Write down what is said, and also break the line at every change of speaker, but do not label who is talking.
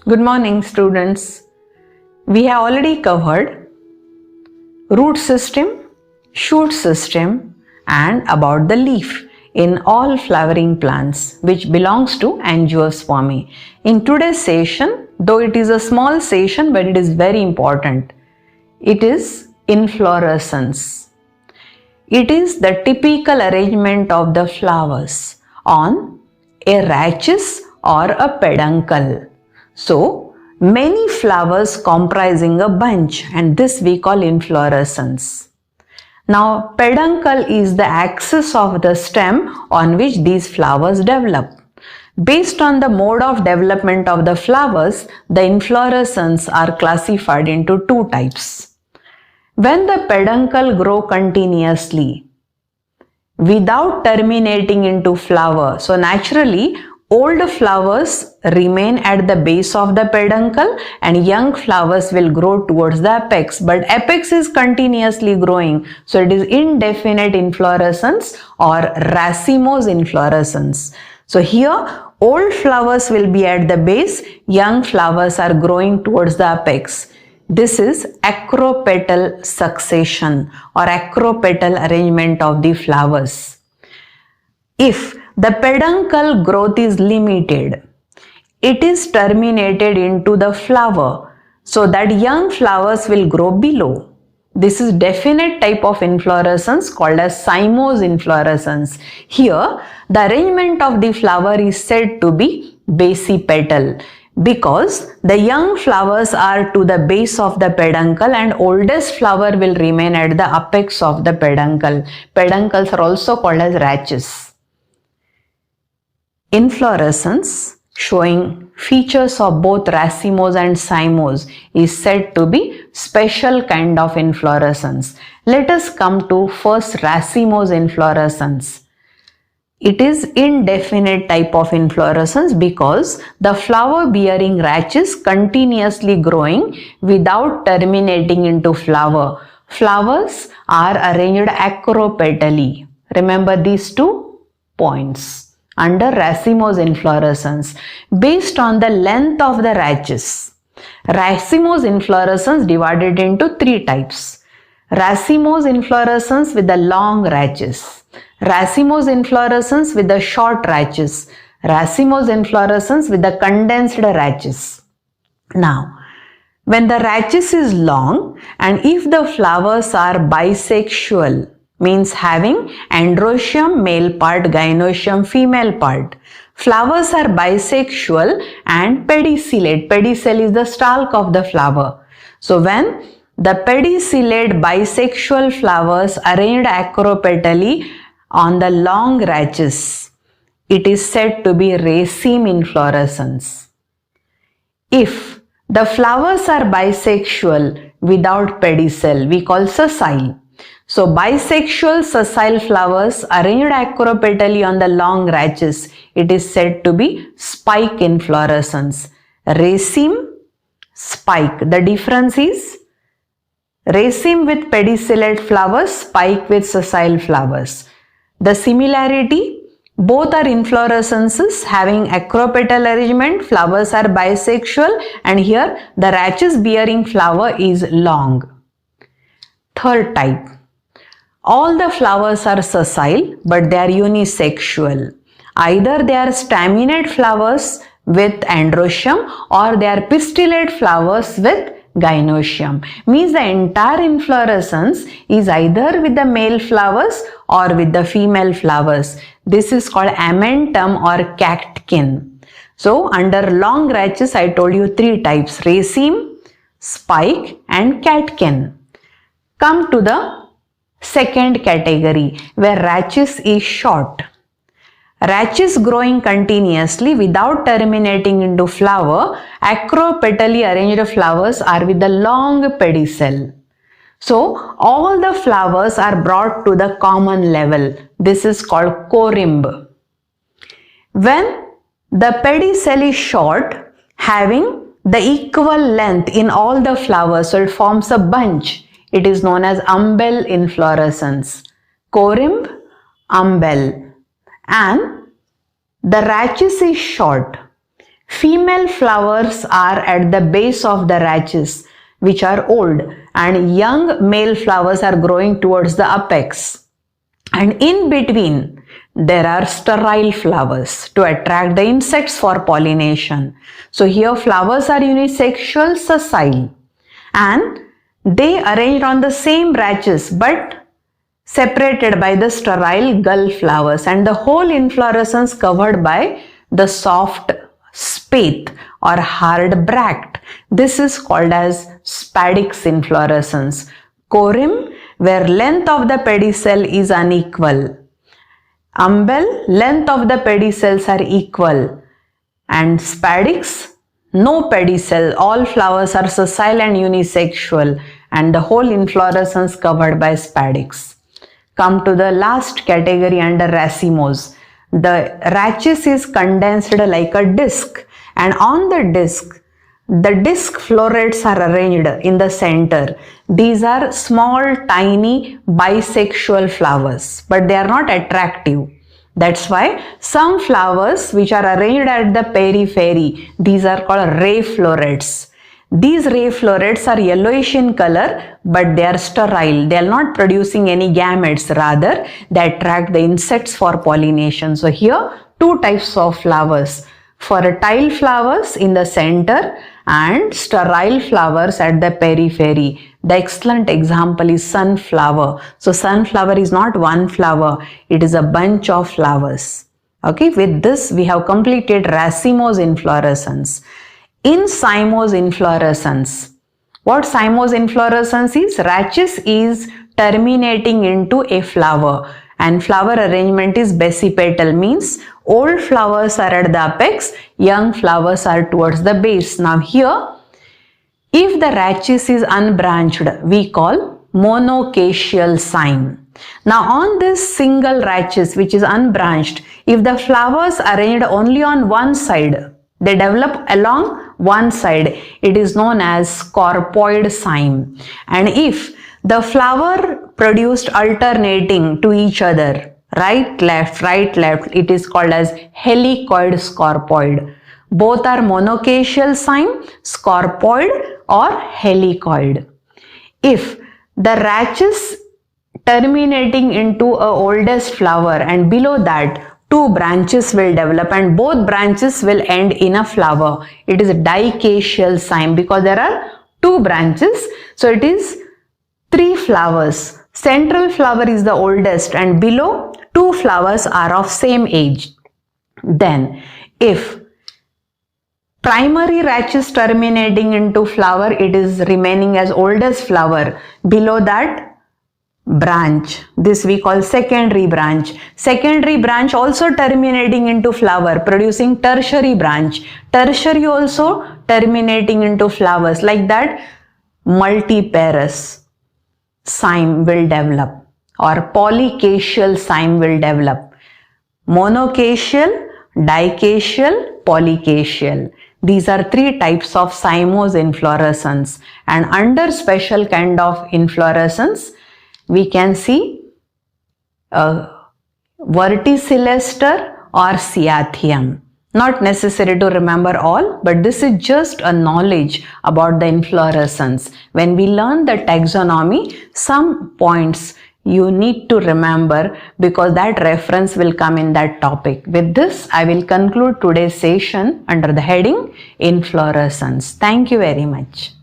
Good morning, students. We have already covered root system, shoot system, and about the leaf in all flowering plants, which belongs to angiospermy. In today's session, though it is a small session, but it is very important. It is inflorescence. It is the typical arrangement of the flowers on a rachis or a peduncle. So, many flowers comprising a bunch, and this we call inflorescence. Now, peduncle is the axis of the stem on which these flowers develop. Based on the mode of development of the flowers, the inflorescence are classified into two types. When the peduncle grow continuously without terminating into flower, so naturally old flowers remain at the base of the peduncle and young flowers will grow towards the apex, but apex is continuously growing, so it is indefinite inflorescence or racemose inflorescence. So here old flowers will be at the base, young flowers are growing towards the apex. This is acropetal succession or acropetal arrangement of the flowers. If the peduncle growth is limited, it is terminated into the flower so that young flowers will grow below. This is definite type of inflorescence called as cymose inflorescence. Here, the arrangement of the flower is said to be basipetal because the young flowers are to the base of the peduncle and oldest flower will remain at the apex of the peduncle. Peduncles are also called as rachis. Inflorescence showing features of both racemose and cymose is said to be special kind of inflorescence. Let us come to first racemose inflorescence. It is indefinite type of inflorescence because the flower bearing rachis continuously growing without terminating into flower. Flowers are arranged acropetally. Remember these 2 points under racemose inflorescence based on the length of the rachis. Racemose inflorescence divided into 3 types. Racemose inflorescence with the long rachis, racemose inflorescence with the short rachis, racemose inflorescence with the condensed rachis. Now, when the rachis is long and if the flowers are bisexual, means having androecium male part, gynoecium female part. Flowers are bisexual and pedicellate. Pedicel is the stalk of the flower. So when the pedicellate bisexual flowers arranged acropetally on the long rachis, it is said to be raceme inflorescence. If the flowers are bisexual without pedicel, we call sessile. So bisexual sessile flowers arranged acropetally on the long rachis, it is said to be spike inflorescence. Raceme, spike. The difference is raceme with pedicellate flowers, spike with sessile flowers. The similarity, both are inflorescences having acropetal arrangement, flowers are bisexual and here the rachis bearing flower is long. Third type. All the flowers are sessile but they are unisexual. Either they are staminate flowers with androecium or they are pistillate flowers with gynoecium. Means the entire inflorescence is either with the male flowers or with the female flowers. This is called amentum or catkin. So under long rachis I told you 3 types: raceme, spike and catkin. Come to the second category where rachis is short. Rachis growing continuously without terminating into flower, acropetally arranged flowers are with the long pedicel. So all the flowers are brought to the common level. This is called corymb. When the pedicel is short, having the equal length in all the flowers, so it forms a bunch. It is known as umbel inflorescence. Corymb, umbel. And the rachis is short. Female flowers are at the base of the rachis, which are old, and young male flowers are growing towards the apex. And in between, there are sterile flowers to attract the insects for pollination. So here flowers are unisexual, sessile, and they arranged on the same rachis but separated by the sterile gull flowers, and the whole inflorescence covered by the soft spathe or hard bract. This is called as spadix inflorescence. Corymb, where length of the pedicel is unequal. Umbel, length of the pedicels are equal. And spadix, no pedicel, all flowers are sessile and unisexual, and the whole inflorescence covered by spadix. Come to the last category under racemose. The rachis is condensed like a disc, and on the disc florets are arranged in the center. These are small, tiny, bisexual flowers, but they are not attractive. That's why some flowers which are arranged at the periphery, these are called ray florets. These ray florets are yellowish in color, but they are sterile. They are not producing any gametes. Rather, they attract the insects for pollination. So here, two types of flowers. Fertile flowers in the center and sterile flowers at the periphery. The excellent example is sunflower. So sunflower is not one flower. It is a bunch of flowers. Okay, with this we have completed racemose inflorescence. In cymose inflorescence, what cymose inflorescence is? Rachis is terminating into a flower, and flower arrangement is basipetal, means old flowers are at the apex, young flowers are towards the base. Now here, if the rachis is unbranched, we call monocaetial cyme. Now on this single rachis which is unbranched, if the flowers are arranged only on one side, they develop along one side, it is known as scorpoid cyme. And if the flower produced alternating to each other, right left, it is called as helicoid scorpoid. Both are monocaetial cyme, scorpoid or helicoid. If the rachis terminating into a oldest flower and below that two branches will develop and both branches will end in a flower, it is a dicaetial cyme because there are two branches. So it is three flowers. Central flower is the oldest and below two flowers are of same age. Then if primary rachis terminating into flower, it is remaining as oldest flower. Below that branch, this we call secondary branch. Secondary branch also terminating into flower, producing tertiary branch. Tertiary also terminating into flowers. Like that, multiparous cyme will develop or polycaetial cyme will develop. Monocaetial, dicaetial, polycaetial. These are three types of cymose inflorescence, and under special kind of inflorescence we can see verticillester or cyathium. Not necessary to remember all, but this is just a knowledge about the inflorescence. When we learn the taxonomy, some points you need to remember because that reference will come in that topic. With this, I will conclude today's session under the heading Inflorescence. Thank you very much.